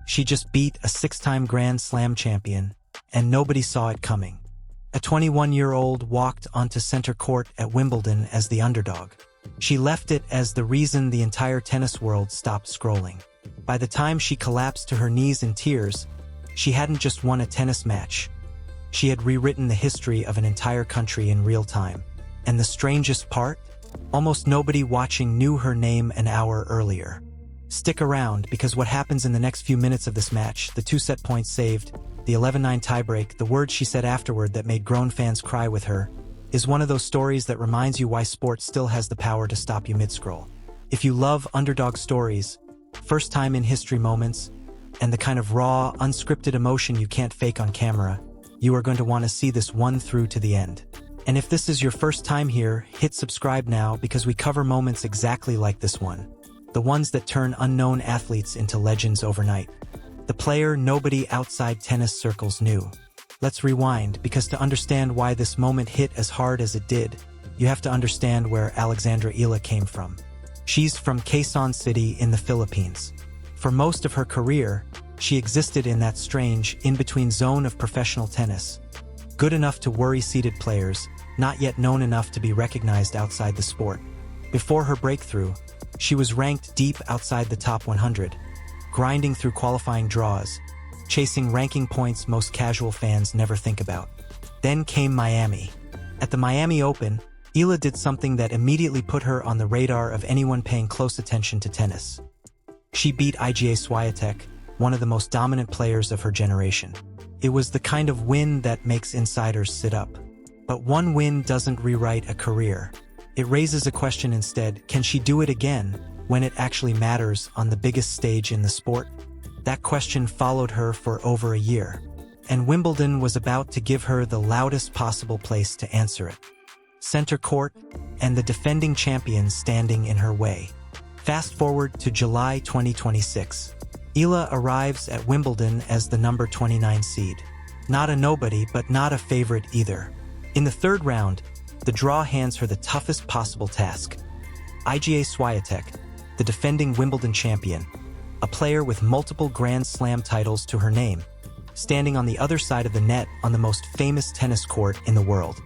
She just beat a 6-time Grand Slam champion, and nobody saw it coming. A 21-year-old walked onto center court at Wimbledon as the underdog. She left it as the reason the entire tennis world stopped scrolling. By the time she collapsed to her knees in tears, she hadn't just won a tennis match. She had rewritten the history of an entire country in real time. And the strangest part? Almost nobody watching knew her name an hour earlier. Stick around, because what happens in the next few minutes of this match, the 2 set points saved, the 11-9 tiebreak, the words she said afterward that made grown fans cry with her, is one of those stories that reminds you why sport still has the power to stop you mid-scroll. If you love underdog stories, first-time-in-history moments, and the kind of raw, unscripted emotion you can't fake on camera, you are going to want to see this one through to the end. And if this is your first time here, hit subscribe now, because we cover moments exactly like this one. The ones that turn unknown athletes into legends overnight. The player nobody outside tennis circles knew. Let's rewind, because to understand why this moment hit as hard as it did, you have to understand where Alexandra Eala came from. She's from Quezon City in the Philippines. For most of her career, she existed in that strange, in-between zone of professional tennis. Good enough to worry seeded players, not yet known enough to be recognized outside the sport. Before her breakthrough, she was ranked deep outside the top 100, grinding through qualifying draws, chasing ranking points most casual fans never think about. Then came Miami. At the Miami Open, Eala did something that immediately put her on the radar of anyone paying close attention to tennis. She beat Iga Swiatek, one of the most dominant players of her generation. It was the kind of win that makes insiders sit up. But one win doesn't rewrite a career. It raises a question instead: can she do it again when it actually matters on the biggest stage in the sport? That question followed her for over a year, and Wimbledon was about to give her the loudest possible place to answer it. Center court, and the defending champion standing in her way. Fast forward to July 2026. Eala arrives at Wimbledon as the number 29 seed. Not a nobody, but not a favorite either. In the third round, the draw hands her the toughest possible task. Iga Swiatek, the defending Wimbledon champion, a player with multiple Grand Slam titles to her name, standing on the other side of the net on the most famous tennis court in the world.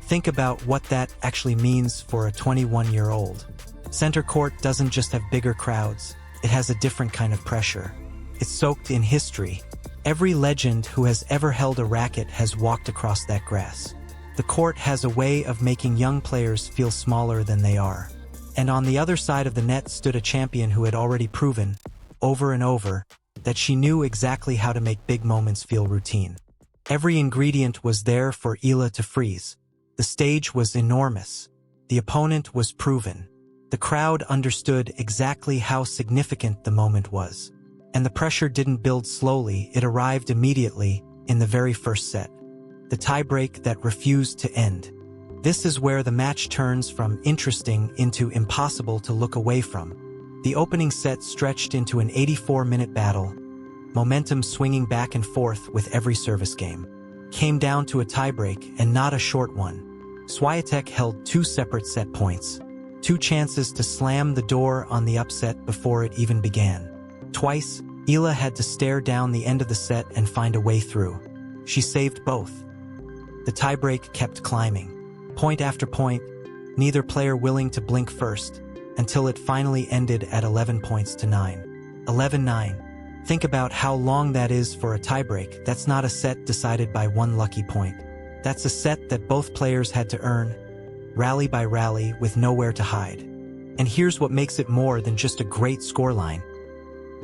Think about what that actually means for a 21-year-old. Center court doesn't just have bigger crowds, it has a different kind of pressure. It's soaked in history. Every legend who has ever held a racket has walked across that grass. The court has a way of making young players feel smaller than they are. And on the other side of the net stood a champion who had already proven, over and over, that she knew exactly how to make big moments feel routine. Every ingredient was there for Eala to freeze. The stage was enormous. The opponent was proven. The crowd understood exactly how significant the moment was. And the pressure didn't build slowly, it arrived immediately, in the very first set. The tiebreak that refused to end. This is where the match turns from interesting into impossible to look away from. The opening set stretched into an 84-minute battle, momentum swinging back and forth with every service game. Came down to a tiebreak, and not a short one. Swiatek held 2 separate set points. 2 chances to slam the door on the upset before it even began. Twice, Eala had to stare down the end of the set and find a way through. She saved both. The tiebreak kept climbing. Point after point, neither player willing to blink first, until it finally ended at 11 points to 9. 11-9. Think about how long that is for a tiebreak. That's not a set decided by one lucky point. That's a set that both players had to earn, rally by rally, with nowhere to hide. And here's what makes it more than just a great scoreline.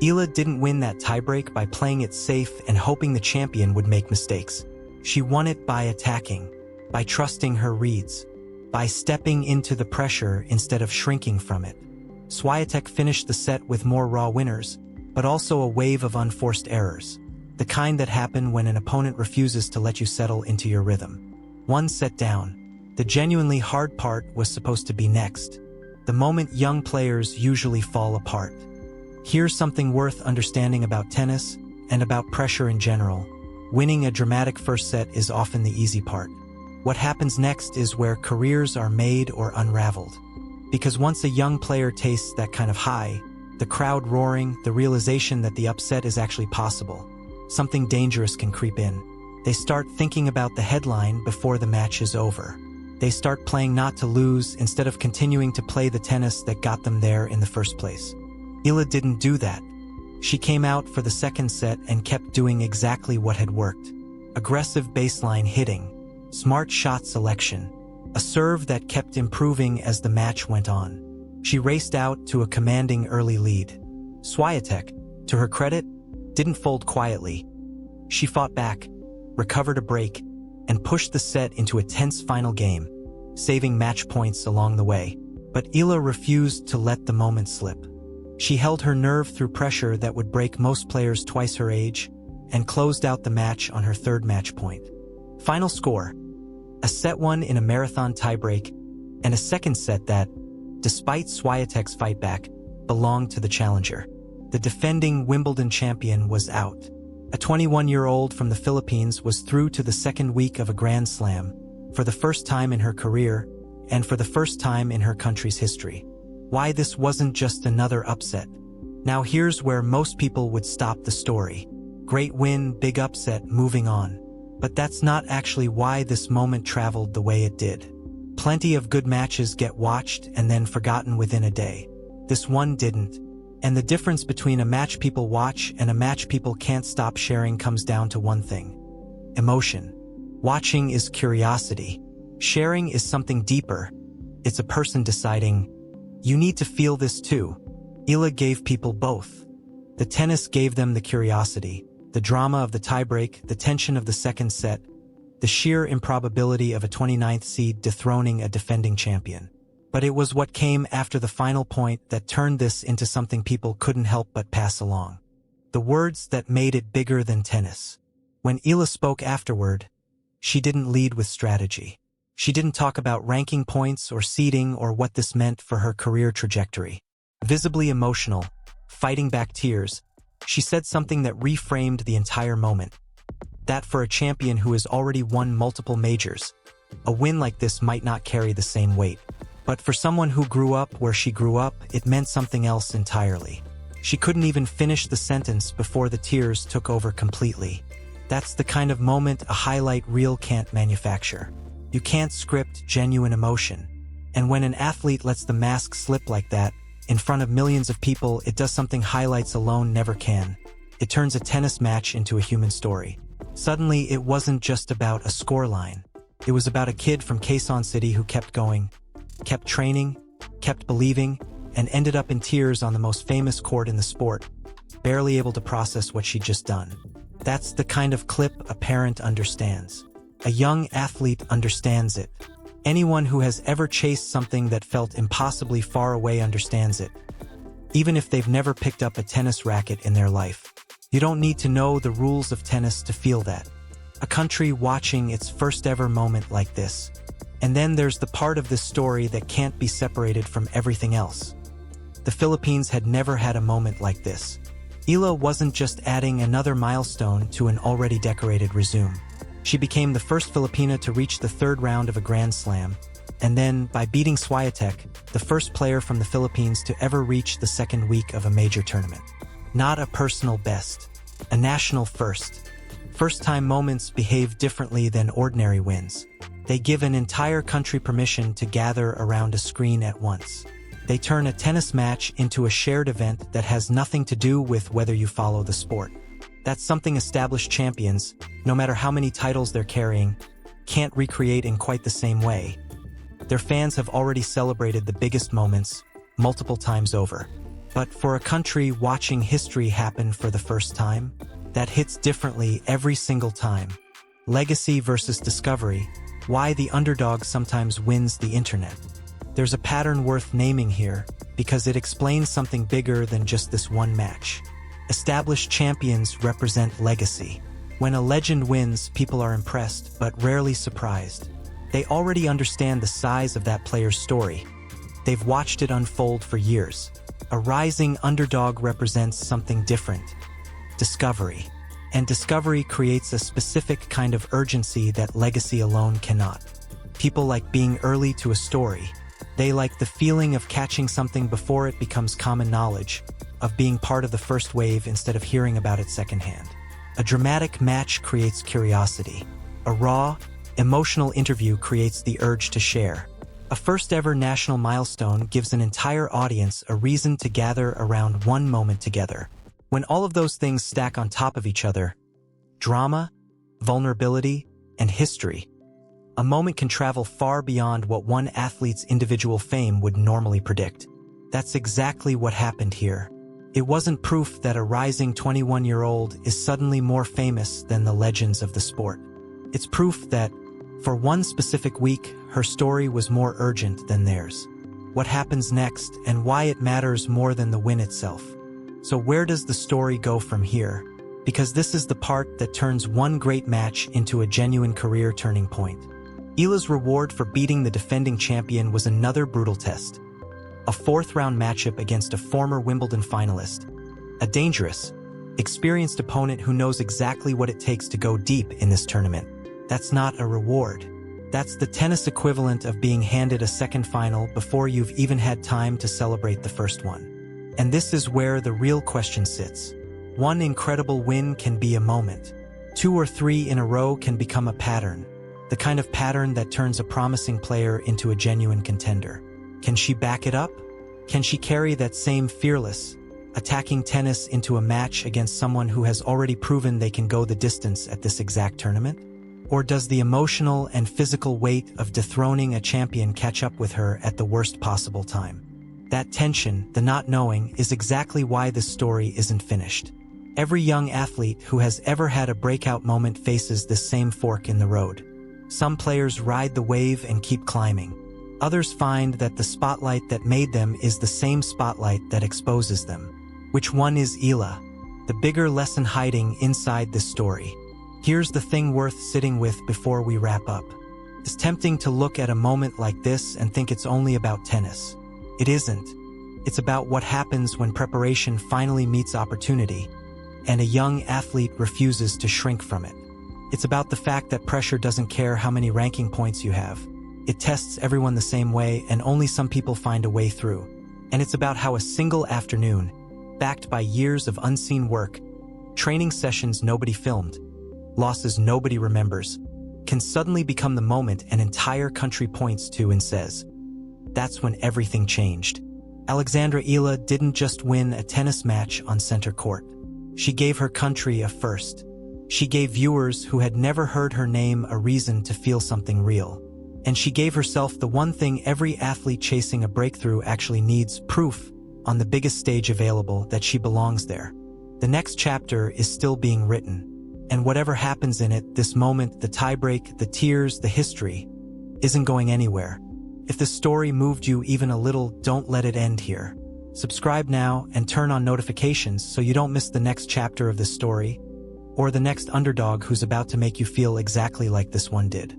Eala didn't win that tiebreak by playing it safe and hoping the champion would make mistakes. She won it by attacking, by trusting her reads, by stepping into the pressure instead of shrinking from it. Swiatek finished the set with more raw winners, but also a wave of unforced errors, the kind that happen when an opponent refuses to let you settle into your rhythm. One set down. The genuinely hard part was supposed to be next, the moment young players usually fall apart. Here's something worth understanding about tennis and about pressure in general. Winning a dramatic first set is often the easy part. What happens next is where careers are made or unraveled. Because once a young player tastes that kind of high, The crowd roaring, the realization that the upset is actually possible. Something dangerous can creep in. They start thinking about the headline before the match is over. They start playing not to lose instead of continuing to play the tennis that got them there in the first place. Eala didn't do that. She came out for the second set and kept doing exactly what had worked. Aggressive baseline hitting, smart shot selection, a serve that kept improving as the match went on. She raced out to a commanding early lead. Swiatek, to her credit, didn't fold quietly. She fought back, recovered a break, and pushed the set into a tense final game, saving match points along the way. But Eala refused to let the moment slip. She held her nerve through pressure that would break most players twice her age, and closed out the match on her third match point. Final score: a set won in a marathon tiebreak, and a second set that, despite Swiatek's fightback, belonged to the challenger. The defending Wimbledon champion was out. A 21-year-old from the Philippines was through to the second week of a Grand Slam, for the first time in her career, and for the first time in her country's history. Why this wasn't just another upset? Now here's where most people would stop the story. Great win, big upset, moving on. But that's not actually why this moment traveled the way it did. Plenty of good matches get watched and then forgotten within a day. This one didn't. And the difference between a match people watch and a match people can't stop sharing comes down to one thing: emotion. Watching is curiosity. Sharing is something deeper. It's a person deciding, you need to feel this too. Eala gave people both. The tennis gave them the curiosity, the drama of the tiebreak, the tension of the second set, the sheer improbability of a 29th seed dethroning a defending champion. But it was what came after the final point that turned this into something people couldn't help but pass along. The words that made it bigger than tennis. When Eala spoke afterward, she didn't lead with strategy. She didn't talk about ranking points or seeding or what this meant for her career trajectory. Visibly emotional, fighting back tears, she said something that reframed the entire moment. That for a champion who has already won multiple majors, a win like this might not carry the same weight. But for someone who grew up where she grew up, it meant something else entirely. She couldn't even finish the sentence before the tears took over completely. That's the kind of moment a highlight reel can't manufacture. You can't script genuine emotion. And when an athlete lets the mask slip like that, in front of millions of people, it does something highlights alone never can. It turns a tennis match into a human story. Suddenly, it wasn't just about a scoreline. It was about a kid from Quezon City who kept going, kept training, kept believing, and ended up in tears on the most famous court in the sport, barely able to process what she'd just done. That's the kind of clip a parent understands. A young athlete understands it. Anyone who has ever chased something that felt impossibly far away understands it, even if they've never picked up a tennis racket in their life. You don't need to know the rules of tennis to feel that. A country watching its first ever moment like this. And then there's the part of this story that can't be separated from everything else. The Philippines had never had a moment like this. Eala wasn't just adding another milestone to an already decorated resume. She became the first Filipina to reach the third round of a Grand Slam, and then, by beating Swiatek, the first player from the Philippines to ever reach the second week of a major tournament. Not a personal best, a national first. First-time moments behave differently than ordinary wins. They give an entire country permission to gather around a screen at once. They turn a tennis match into a shared event that has nothing to do with whether you follow the sport. That's something established champions, no matter how many titles they're carrying, can't recreate in quite the same way. Their fans have already celebrated the biggest moments, multiple times over. But for a country watching history happen for the first time, that hits differently every single time. Legacy versus discovery, why the underdog sometimes wins the internet. There's a pattern worth naming here, because it explains something bigger than just this one match. Established champions represent legacy. When a legend wins, people are impressed, but rarely surprised. They already understand the size of that player's story. They've watched it unfold for years. A rising underdog represents something different. Discovery. And discovery creates a specific kind of urgency that legacy alone cannot. People like being early to a story. They like the feeling of catching something before it becomes common knowledge, of being part of the first wave instead of hearing about it secondhand. A dramatic match creates curiosity. A raw, emotional interview creates the urge to share. A first-ever national milestone gives an entire audience a reason to gather around one moment together. When all of those things stack on top of each other, drama, vulnerability, and history, a moment can travel far beyond what one athlete's individual fame would normally predict. That's exactly what happened here. It wasn't proof that a rising 21-year-old is suddenly more famous than the legends of the sport. It's proof that, for one specific week, her story was more urgent than theirs. What happens next and why it matters more than the win itself. So where does the story go from here? Because this is the part that turns one great match into a genuine career turning point. Eala's reward for beating the defending champion was another brutal test. A fourth-round matchup against a former Wimbledon finalist. A dangerous, experienced opponent who knows exactly what it takes to go deep in this tournament. That's not a reward. That's the tennis equivalent of being handed a second final before you've even had time to celebrate the first one. And this is where the real question sits. One incredible win can be a moment. 2 or 3 in a row can become a pattern. The kind of pattern that turns a promising player into a genuine contender. Can she back it up? Can she carry that same fearless, attacking tennis into a match against someone who has already proven they can go the distance at this exact tournament? Or does the emotional and physical weight of dethroning a champion catch up with her at the worst possible time? That tension, the not knowing, is exactly why this story isn't finished. Every young athlete who has ever had a breakout moment faces this same fork in the road. Some players ride the wave and keep climbing. Others find that the spotlight that made them is the same spotlight that exposes them. Which one is Eala? The bigger lesson hiding inside this story. Here's the thing worth sitting with before we wrap up. It's tempting to look at a moment like this and think it's only about tennis. It isn't. It's about what happens when preparation finally meets opportunity, and a young athlete refuses to shrink from it. It's about the fact that pressure doesn't care how many ranking points you have. It tests everyone the same way, and only some people find a way through. And it's about how a single afternoon, backed by years of unseen work, training sessions nobody filmed, losses nobody remembers, can suddenly become the moment an entire country points to and says, that's when everything changed. Alexandra Eala didn't just win a tennis match on center court. She gave her country a first. She gave viewers who had never heard her name a reason to feel something real. And she gave herself the one thing every athlete chasing a breakthrough actually needs: proof, on the biggest stage available, that she belongs there. The next chapter is still being written. And whatever happens in it, this moment, the tiebreak, the tears, the history, isn't going anywhere. If the story moved you even a little, don't let it end here. Subscribe now and turn on notifications so you don't miss the next chapter of this story, or the next underdog who's about to make you feel exactly like this one did.